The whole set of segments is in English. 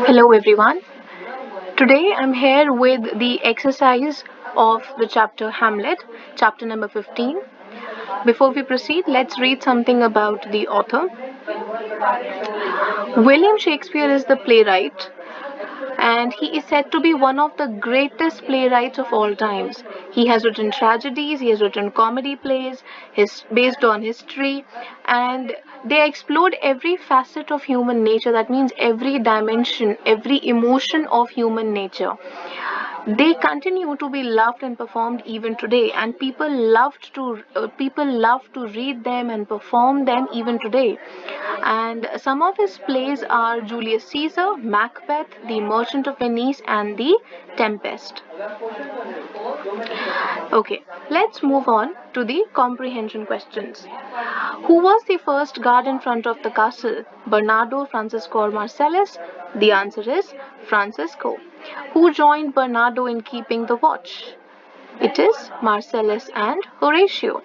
Hello everyone. Today I'm here with the exercise of the chapter Hamlet, chapter number 15. Before we proceed, let's read something about the author. William Shakespeare is the playwright and he is said to be one of the greatest playwrights of all times. He has written tragedies, he has written comedy plays, based on history, and they explored every facet of human nature. That means every dimension, every emotion of human nature. They continue to be loved and performed even today, and people love to read them and perform them even today. And some of his plays are Julius Caesar, Macbeth, The Merchant of Venice, and The Tempest. Okay, let's move on to the comprehension questions. Who was the first guard in front of the castle? Bernardo, Francisco, or Marcellus? The answer is Francisco. Who joined Bernardo in keeping the watch? It is Marcellus and Horatio.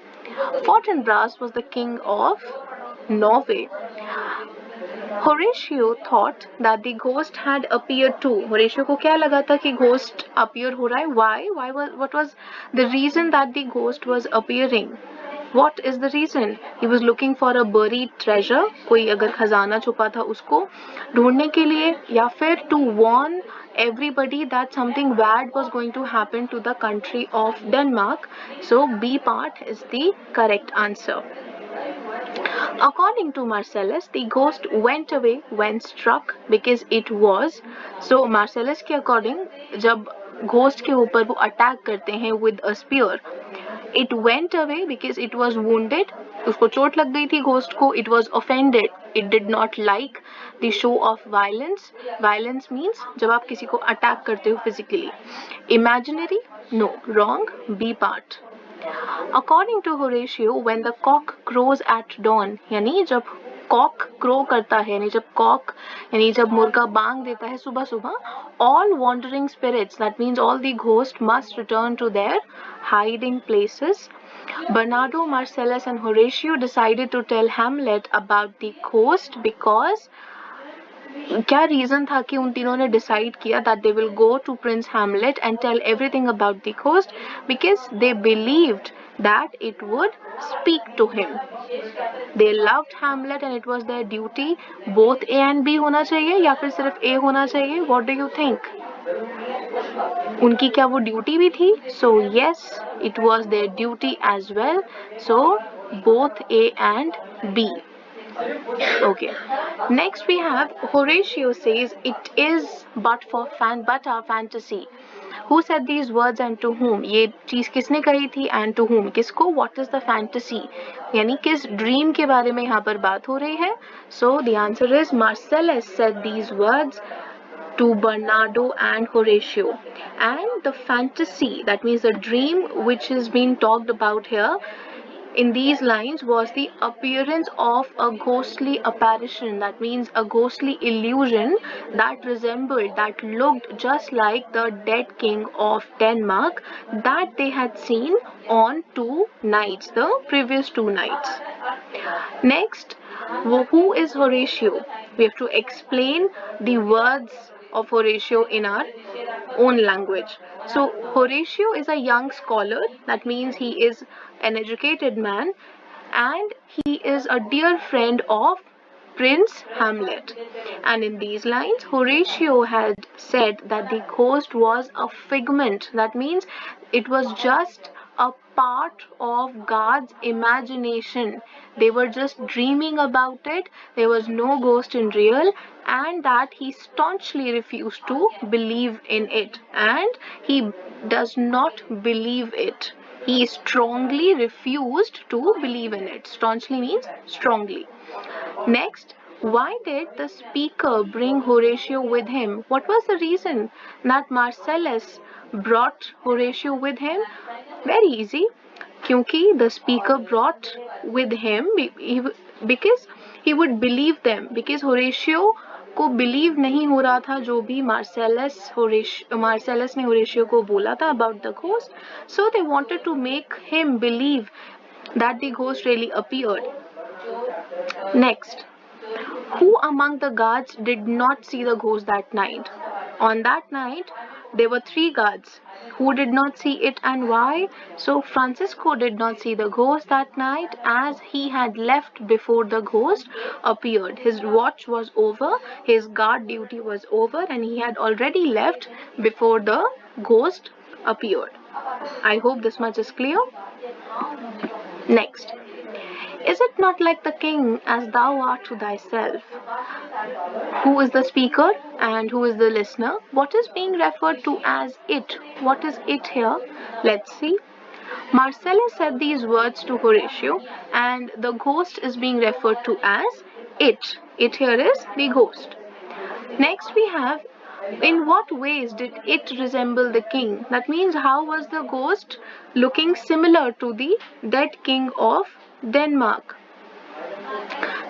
Fortinbras was the king of Norway. Horatio thought that the ghost had appeared too. Horatio को क्या लगा था कि ghost appear हो रहा है? Why? What was the reason that the ghost was appearing? What is the reason? He was looking for a buried treasure. कोई अगर खजाना छुपा था उसको ढूंढने के लिए, या फिर to warn everybody that something bad was going to happen to the country of Denmark. So B part is the correct answer. According to Marcellus, the ghost went away when struck because it was. So Marcellus के according जब ghost के ऊपर वो attack करते हैं with a spear, it went away because it was wounded. उसको चोट लग गई थी ghost को. It was offended. It did not like the show of violence. Violence means जब आप किसी को attack करते हो physically. Imaginary? No. Wrong. B part. According to Horatio, when the cock crows at dawn, यानी जब कॉक क्रो करता है, यानी जब कॉक यानी जब मुर्गा बांग देता है सुबह सुबह, all wandering spirits, that means all the ghosts must return to their hiding places. Bernardo, Marcellus and Horatio decided to tell Hamlet about the ghost because क्या रीजन था कि उन तीनों ने डिसाइड किया that they will go to Prince Hamlet and tell everything about the ghost? Because they believed that it would speak to him. They loved Hamlet and it was their duty. Both A and B होना चाहिए या फिर सिर्फ A होना चाहिए? What do you think? उनकी क्या वो ड्यूटी भी थी? So yes, it was their duty as well. So both A and B. Okay. Next we have Horatio says it is but our fantasy. Who said these words and to whom? ये चीज किसने कही थी and to whom? किसको? What is the fantasy? यानी किस dream के बारे में यहाँ पर बात हो रही है? So the answer is Marcellus said these words to Bernardo and Horatio. And the fantasy, that means the dream which is being talked about here in these lines was the appearance of a ghostly apparition, that means a ghostly illusion that resembled, that looked just like the dead king of Denmark that they had seen on two nights, the previous two nights. Next, who is Horatio? We have to explain the words of Horatio in our own language. So Horatio is a young scholar, that means he is an educated man, and he is a dear friend of Prince Hamlet. And in these lines, Horatio had said that the ghost was a figment, that means it was just a part of God's imagination. They were just dreaming about it. There was no ghost in real, and that he staunchly refused to believe in it. And he does not believe it. He strongly refused to believe in it. Staunchly means strongly. Next, why did the speaker bring Horatio with him? What was the reason that Marcellus brought Horatio with him? Very easy. क्योंकि the speaker brought with him because he would believe them, because Horatio को believe नहीं हो रहा था जो भी Marcellus ने Horatio को बोला था about the ghost. So they wanted to make him believe that the ghost really appeared. Next, who among the guards did not see the ghost that night? On that night, there were three guards. Who did not see it and why? So, Francisco did not see the ghost that night as he had left before the ghost appeared. His watch was over, his guard duty was over, and he had already left before the ghost appeared. I hope this much is clear. Next, is it not like the king as thou art to thyself? Who is the speaker and who is the listener? What is being referred to as it? What is it here? Let's see. Marcellus said these words to Horatio, and the ghost is being referred to as it. It here is the ghost. Next, we have in what ways did it resemble the king? That means, how was the ghost looking similar to the dead king of Denmark?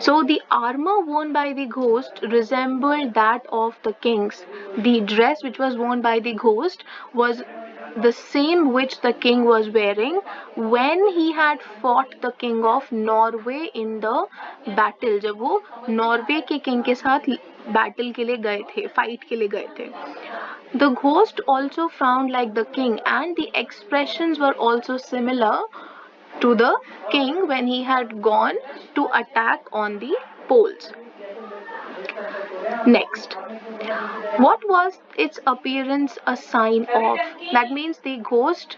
So the armor worn by the ghost resembled that of the kings. The dress which was worn by the ghost was the same which the king was wearing when he had fought the king of Norway in the battle. जब वो Norway के king के साथ battle के लिए गए थे, fight के लिए गए थे. The ghost also frowned like the king, and the expressions were also similar to the king when he had gone to attack on the poles. Next, what was its appearance a sign of? That means the ghost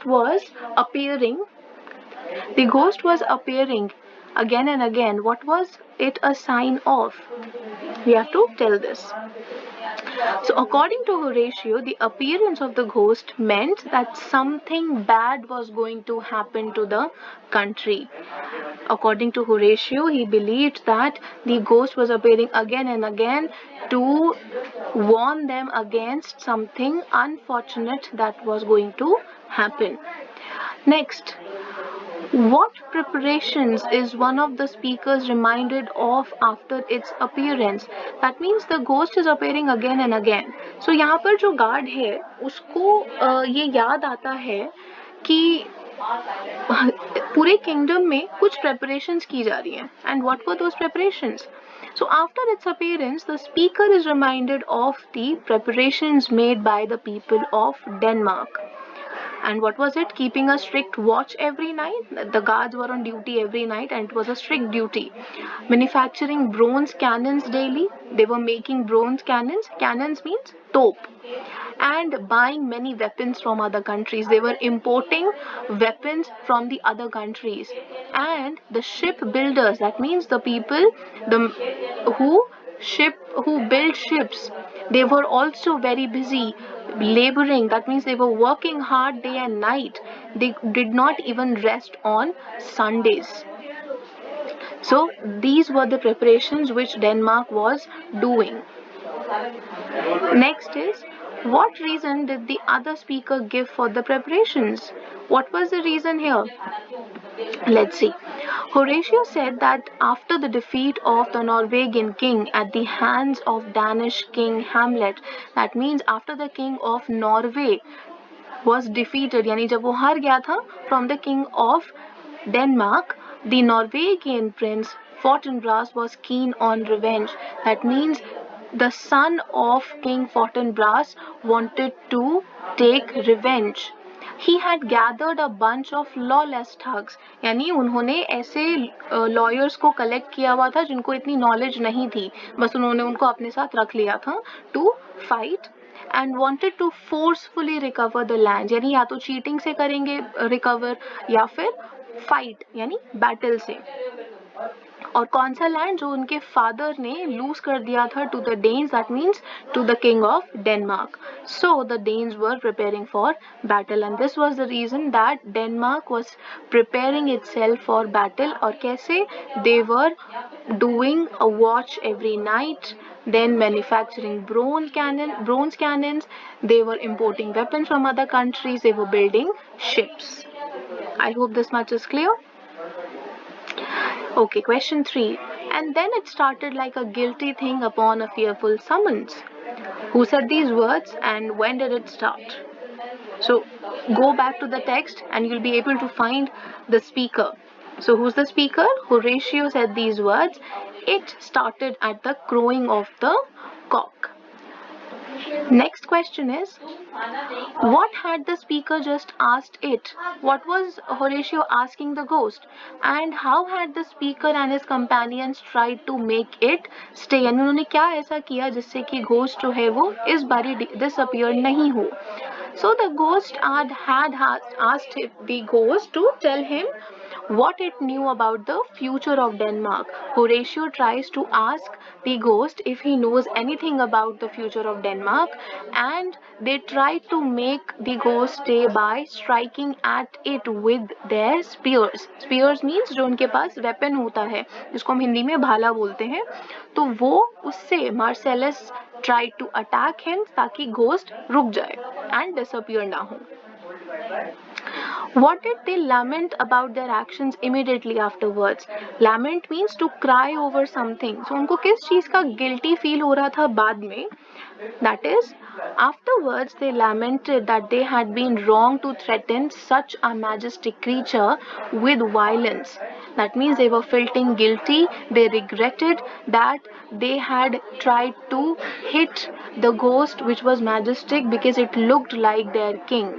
was appearing again and again. What was it a sign of? We have to tell this. So, according to Horatio, the appearance of the ghost meant that something bad was going to happen to the country. According to Horatio, he believed that the ghost was appearing again and again to warn them against something unfortunate that was going to happen. Next, what preparations is one of the speakers reminded of after its appearance? That means the ghost is appearing again and again. So यहाँ पर जो guard है उसको ये याद आता है कि पूरे किंगडम में कुछ preparations की जा रही हैं. And what were those preparations? So after its appearance, the speaker is reminded of the preparations made by the people of Denmark. And what was it? Keeping a strict watch every night. The guards were on duty every night, and it was a strict duty. Manufacturing bronze cannons daily. They were making bronze cannons. Cannons means top. And buying many weapons from other countries. They were importing weapons from the other countries. And the ship builders, that means the people who build ships, they were also very busy laboring. That means they were working hard day and night. They did not even rest on Sundays. So these were the preparations which Denmark was doing. Next is, what reason did the other speaker give for the preparations? What was the reason here? Let's see. Horatio said that after the defeat of the Norwegian king at the hands of Danish king Hamlet, that means after the king of Norway was defeated, यानी जब वो हार गया था from the king of Denmark, the Norwegian prince Fortinbras was keen on revenge. That means the son of King Fortinbras wanted to take revenge. He had gathered a bunch of lawless thugs. यानी उन्होंने ऐसे lawyers को collect किया हुआ था जिनको इतनी knowledge नहीं थी, बस उन्होंने उनको अपने साथ रख लिया था to fight and wanted to forcefully recover the land. यानी या तो cheating से करेंगे recover या फिर fight यानी battle से. और कौन सा लैंड जो उनके फादर ने लूज कर दिया था to the Danes, that means to the king of Denmark. So the Danes were preparing for battle and this was the reason that Denmark was preparing itself for battle. और कैसे? दे वर doing a watch every night, then manufacturing bronze cannons, they were importing weapons from other countries, they were building ships. I hope this much is clear. Okay, question 3. And then it started like a guilty thing upon a fearful summons. Who said these words and when did it start? So go back to the text and you'll be able to find the speaker. So who's the speaker? Horatio said these words. It started at the crowing of the cock. Next question is, what had the speaker just asked it? What was Horatio asking the ghost? And how had the speaker and his companions tried to make it stay? यानी उन्होंने क्या ऐसा किया जिससे कि ghost जो है वो इस बारी disappear नहीं हो? So the ghost had asked the ghost to tell him what it knew about the future of Denmark. Horatio tries to ask the ghost if he knows anything about the future of Denmark, and they try to make the ghost stay by striking at it with their spears. Spears means जो उनके पास weapon होता है, जिसको हम हिंदी में भाला बोलते हैं, तो वो उससे Marcellus tried to attack him ताकि ghost रुक जाए and disappear ना हो. What did they lament about their actions immediately afterwards? Lament means to cry over something. So उनको किस चीज का guilty feel हो रहा था बाद में? That is, afterwards they lamented that they had been wrong to threaten such a majestic creature with violence. That means they were feeling guilty. They regretted that they had tried to hit the ghost which was majestic because it looked like their king.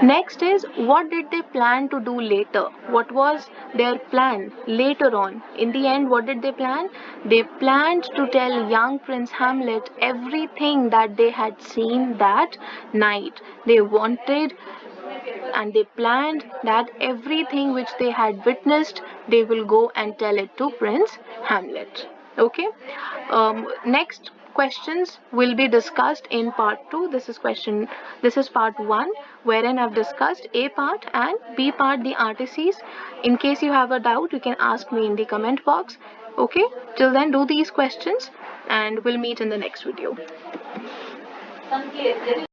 Next is, what did they plan to do later? What was their plan later on? In the end, what did they plan? They planned to tell young Prince Hamlet everything that they had seen that night. They wanted and they planned that everything which they had witnessed, they will go and tell it to Prince Hamlet. Okay. Next questions will be discussed in part 2. This is part 1, wherein I've discussed A part and B part, the artists. In case you have a doubt, you can ask me in the comment box. Okay, till then, do these questions and we'll meet in the next video.